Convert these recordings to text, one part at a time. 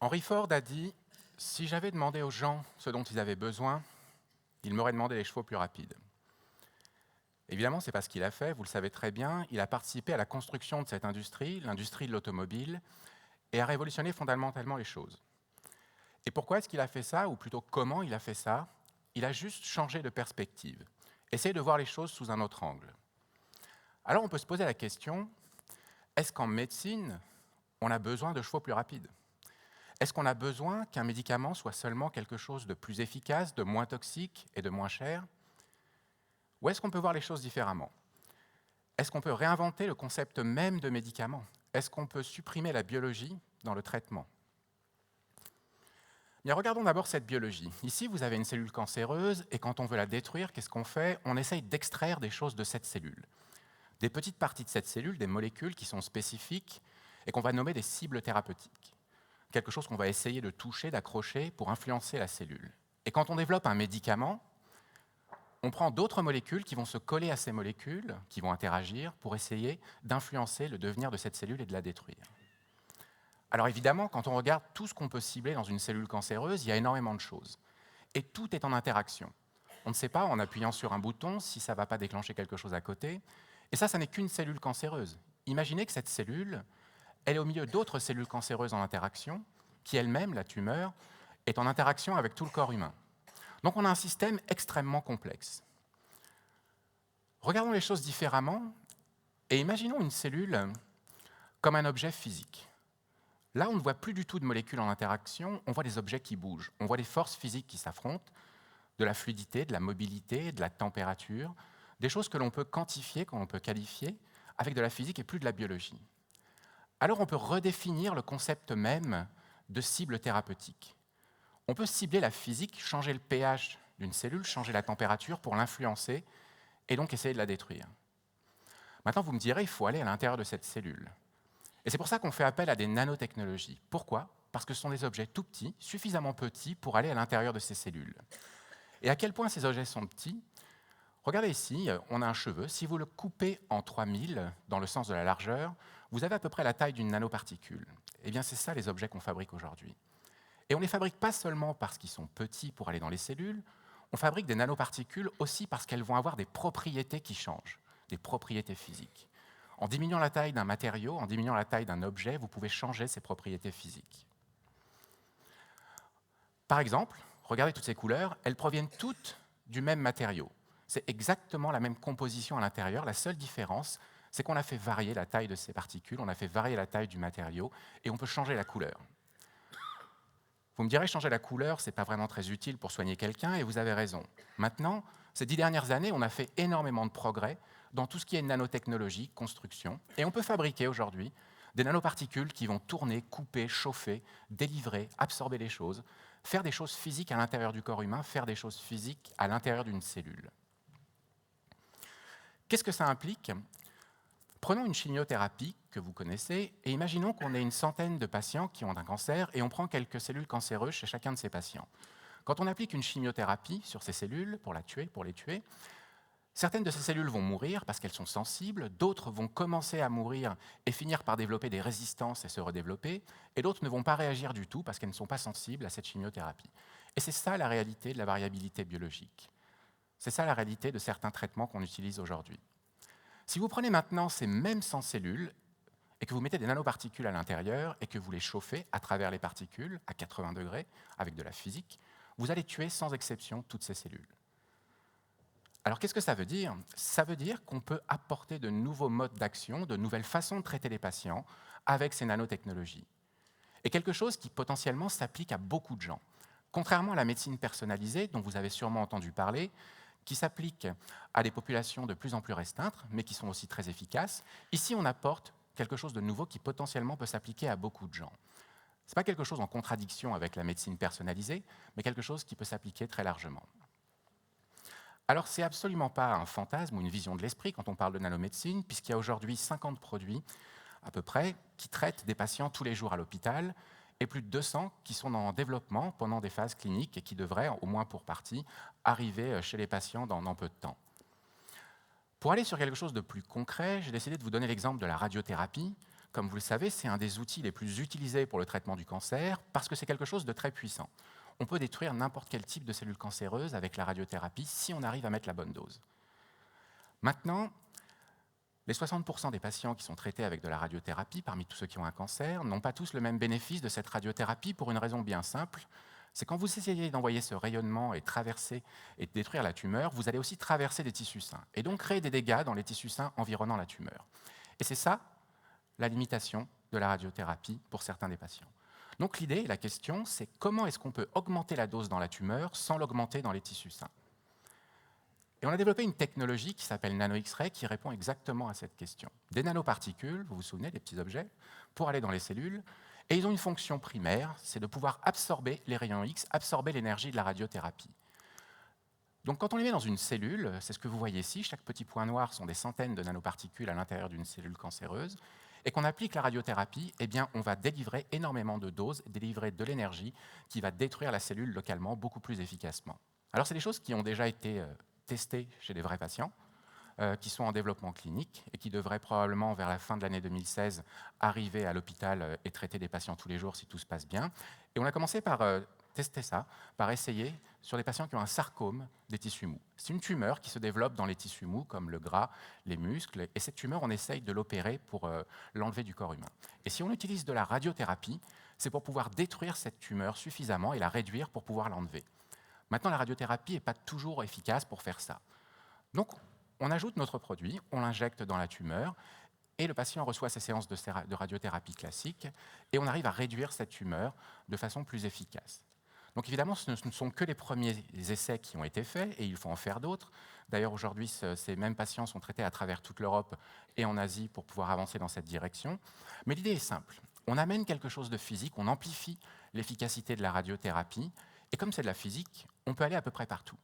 Henry Ford a dit « Si j'avais demandé aux gens ce dont ils avaient besoin, ils m'auraient demandé les chevaux plus rapides. » Évidemment, ce n'est pas ce qu'il a fait, vous le savez très bien. Il a participé à la construction de cette industrie, l'industrie de l'automobile, et a révolutionné fondamentalement les choses. Et pourquoi est-ce qu'il a fait ça, ou plutôt comment il a fait ça? Il a juste changé de perspective, essayé de voir les choses sous un autre angle. Alors on peut se poser la question, est-ce qu'en médecine, on a besoin de chevaux plus rapides? Est-ce qu'on a besoin qu'un médicament soit seulement quelque chose de plus efficace, de moins toxique et de moins cher? Ou est-ce qu'on peut voir les choses différemment? Est-ce qu'on peut réinventer le concept même de médicament? Est-ce qu'on peut supprimer la biologie dans le traitement? Bien, regardons d'abord cette biologie. Ici, vous avez une cellule cancéreuse, et quand on veut la détruire, qu'est-ce qu'on fait? On essaye d'extraire des choses de cette cellule. Des petites parties de cette cellule, des molécules qui sont spécifiques et qu'on va nommer des cibles thérapeutiques. Quelque chose qu'on va essayer de toucher, d'accrocher pour influencer la cellule. Et quand on développe un médicament, on prend d'autres molécules qui vont se coller à ces molécules, qui vont interagir pour essayer d'influencer le devenir de cette cellule et de la détruire. Alors évidemment, quand on regarde tout ce qu'on peut cibler dans une cellule cancéreuse, il y a énormément de choses. Et tout est en interaction. On ne sait pas, en appuyant sur un bouton, si ça ne va pas déclencher quelque chose à côté. Et ça n'est qu'une cellule cancéreuse. Imaginez que cette cellule, elle est au milieu d'autres cellules cancéreuses en interaction, qui elle-même, la tumeur, est en interaction avec tout le corps humain. Donc on a un système extrêmement complexe. Regardons les choses différemment et imaginons une cellule comme un objet physique. Là, on ne voit plus du tout de molécules en interaction, on voit des objets qui bougent, on voit des forces physiques qui s'affrontent, de la fluidité, de la mobilité, de la température, des choses que l'on peut quantifier, que l'on peut qualifier, avec de la physique et plus de la biologie. Alors on peut redéfinir le concept même de cible thérapeutique. On peut cibler la physique, changer le pH d'une cellule, changer la température pour l'influencer et donc essayer de la détruire. Maintenant, vous me direz, il faut aller à l'intérieur de cette cellule. Et c'est pour ça qu'on fait appel à des nanotechnologies. Pourquoi? Parce que ce sont des objets tout petits, suffisamment petits pour aller à l'intérieur de ces cellules. Et à quel point ces objets sont petits? Regardez ici, on a un cheveu. Si vous le coupez en 3000 dans le sens de la largeur, vous avez à peu près la taille d'une nanoparticule. Eh bien, c'est ça les objets qu'on fabrique aujourd'hui. Et on ne les fabrique pas seulement parce qu'ils sont petits pour aller dans les cellules, on fabrique des nanoparticules aussi parce qu'elles vont avoir des propriétés qui changent, des propriétés physiques. En diminuant la taille d'un matériau, en diminuant la taille d'un objet, vous pouvez changer ses propriétés physiques. Par exemple, regardez toutes ces couleurs, elles proviennent toutes du même matériau. C'est exactement la même composition à l'intérieur. La seule différence, c'est qu'on a fait varier la taille de ces particules, on a fait varier la taille du matériau, et on peut changer la couleur. Vous me direz, changer la couleur, ce n'est pas vraiment très utile pour soigner quelqu'un, et vous avez raison. Maintenant, ces 10 dernières années, on a fait énormément de progrès dans tout ce qui est nanotechnologie, construction, et on peut fabriquer aujourd'hui des nanoparticules qui vont tourner, couper, chauffer, délivrer, absorber les choses, faire des choses physiques à l'intérieur du corps humain, faire des choses physiques à l'intérieur d'une cellule. Qu'est-ce que ça implique? Prenons une chimiothérapie que vous connaissez et imaginons qu'on ait une centaine de patients qui ont un cancer et on prend quelques cellules cancéreuses chez chacun de ces patients. Quand on applique une chimiothérapie sur ces cellules pour les tuer, certaines de ces cellules vont mourir parce qu'elles sont sensibles, d'autres vont commencer à mourir et finir par développer des résistances et se redévelopper, et d'autres ne vont pas réagir du tout parce qu'elles ne sont pas sensibles à cette chimiothérapie. Et c'est ça la réalité de la variabilité biologique. C'est ça la réalité de certains traitements qu'on utilise aujourd'hui. Si vous prenez maintenant ces mêmes 100 cellules et que vous mettez des nanoparticules à l'intérieur et que vous les chauffez à travers les particules à 80 degrés avec de la physique, vous allez tuer sans exception toutes ces cellules. Alors qu'est-ce que ça veut dire? Ça veut dire qu'on peut apporter de nouveaux modes d'action, de nouvelles façons de traiter les patients avec ces nanotechnologies. Et quelque chose qui potentiellement s'applique à beaucoup de gens. Contrairement à la médecine personnalisée, dont vous avez sûrement entendu parler, qui s'applique à des populations de plus en plus restreintes, mais qui sont aussi très efficaces. Ici, on apporte quelque chose de nouveau qui potentiellement peut s'appliquer à beaucoup de gens. Ce n'est pas quelque chose en contradiction avec la médecine personnalisée, mais quelque chose qui peut s'appliquer très largement. Alors, ce n'est absolument pas un fantasme ou une vision de l'esprit quand on parle de nanomédecine, puisqu'il y a aujourd'hui 50 produits, à peu près, qui traitent des patients tous les jours à l'hôpital, et plus de 200 qui sont en développement pendant des phases cliniques et qui devraient, au moins pour partie, arriver chez les patients dans peu de temps. Pour aller sur quelque chose de plus concret, j'ai décidé de vous donner l'exemple de la radiothérapie. comme vous le savez, c'est un des outils les plus utilisés pour le traitement du cancer parce que c'est quelque chose de très puissant. On peut détruire n'importe quel type de cellules cancéreuses avec la radiothérapie si on arrive à mettre la bonne dose. Maintenant, les 60% des patients qui sont traités avec de la radiothérapie, parmi tous ceux qui ont un cancer, n'ont pas tous le même bénéfice de cette radiothérapie pour une raison bien simple. C'est quand vous essayez d'envoyer ce rayonnement et traverser et de détruire la tumeur, vous allez aussi traverser des tissus sains et donc créer des dégâts dans les tissus sains environnant la tumeur. Et c'est ça la limitation de la radiothérapie pour certains des patients. Donc l'idée, la question, c'est comment est-ce qu'on peut augmenter la dose dans la tumeur sans l'augmenter dans les tissus sains. Et on a développé une technologie qui s'appelle nano-X-ray qui répond exactement à cette question. Des nanoparticules, vous vous souvenez, des petits objets, pour aller dans les cellules, et ils ont une fonction primaire, c'est de pouvoir absorber les rayons X, absorber l'énergie de la radiothérapie. Donc quand on les met dans une cellule, c'est ce que vous voyez ici, chaque petit point noir sont des centaines de nanoparticules à l'intérieur d'une cellule cancéreuse, et qu'on applique la radiothérapie, eh bien, on va délivrer énormément de doses, délivrer de l'énergie qui va détruire la cellule localement beaucoup plus efficacement. Alors c'est des choses qui ont déjà été testées chez des vrais patients, qui sont en développement clinique et qui devraient probablement, vers la fin de l'année 2016, arriver à l'hôpital et traiter des patients tous les jours si tout se passe bien. Et on a commencé par tester ça, par essayer sur des patients qui ont un sarcome des tissus mous. C'est une tumeur qui se développe dans les tissus mous, comme le gras, les muscles, et cette tumeur, on essaye de l'opérer pour l'enlever du corps humain. Et si on utilise de la radiothérapie, c'est pour pouvoir détruire cette tumeur suffisamment et la réduire pour pouvoir l'enlever. Maintenant, la radiothérapie n'est pas toujours efficace pour faire ça. Donc, on ajoute notre produit, on l'injecte dans la tumeur, et le patient reçoit ces séances de radiothérapie classique, et on arrive à réduire cette tumeur de façon plus efficace. Donc évidemment, ce ne sont que les premiers essais qui ont été faits, et il faut en faire d'autres. D'ailleurs, aujourd'hui, ces mêmes patients sont traités à travers toute l'Europe et en Asie pour pouvoir avancer dans cette direction. Mais l'idée est simple. On amène quelque chose de physique, on amplifie l'efficacité de la radiothérapie, et comme c'est de la physique, on peut aller à peu près partout.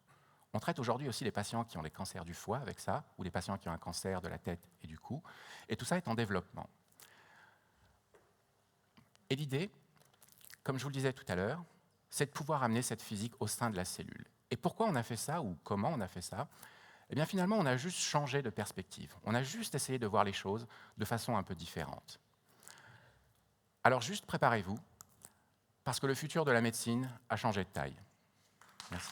On traite aujourd'hui aussi les patients qui ont des cancers du foie avec ça, ou les patients qui ont un cancer de la tête et du cou, et tout ça est en développement. Et l'idée, comme je vous le disais tout à l'heure, c'est de pouvoir amener cette physique au sein de la cellule. Et pourquoi on a fait ça, ou comment on a fait ça? Eh bien finalement, on a juste changé de perspective. On a juste essayé de voir les choses de façon un peu différente. Alors juste préparez-vous, parce que le futur de la médecine a changé de taille. Merci.